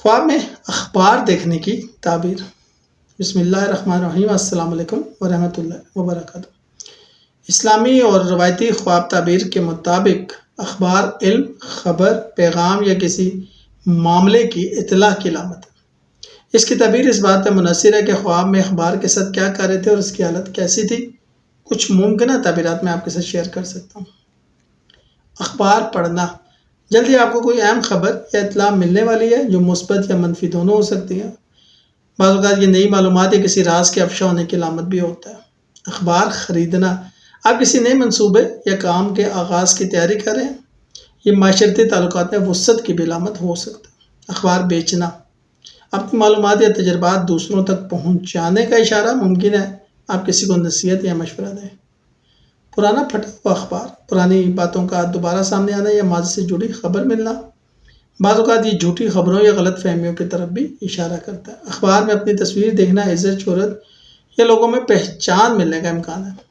خواب میں اخبار دیکھنے کی تعبیر۔ بسم اللہ الرحمن الرحیم۔ السلام علیکم ورحمۃ اللہ وبرکاتہ۔ اسلامی اور روایتی خواب تعبیر کے مطابق اخبار علم، خبر، پیغام یا کسی معاملے کی اطلاع کی علامت ہے۔ اس کی تعبیر اس بات پر منحصر ہے کہ خواب میں اخبار کے ساتھ کیا کر رہے تھے اور اس کی حالت کیسی تھی۔ کچھ ممکنہ تعبیرات میں آپ کے ساتھ شیئر کر سکتا ہوں۔ اخبار پڑھنا، جلدی آپ کو کوئی اہم خبر یا اطلاع ملنے والی ہے جو مثبت یا منفی دونوں ہو سکتی ہیں۔ بعض اوقات یہ نئی معلومات یا کسی راز کے افشا ہونے کی علامت بھی ہوتا ہے۔ اخبار خریدنا، آپ کسی نئے منصوبے یا کام کے آغاز کی تیاری کر رہے ہیں۔ یہ معاشرتی تعلقات میں وسعت کی بھی علامت ہو سکتا ہے۔ اخبار بیچنا، اپنی معلومات یا تجربات دوسروں تک پہنچانے کا اشارہ، ممکن ہے آپ کسی کو نصیحت یا مشورہ دیں۔ پرانا پھٹا ہوا اخبار، پرانی باتوں کا دوبارہ سامنے آنا یا ماضی سے جڑی خبر ملنا۔ بعض اوقات یہ جھوٹی خبروں یا غلط فہمیوں کی طرف بھی اشارہ کرتا ہے۔ اخبار میں اپنی تصویر دیکھنا، عزت، شہرت یا لوگوں میں پہچان ملنے کا امکان ہے۔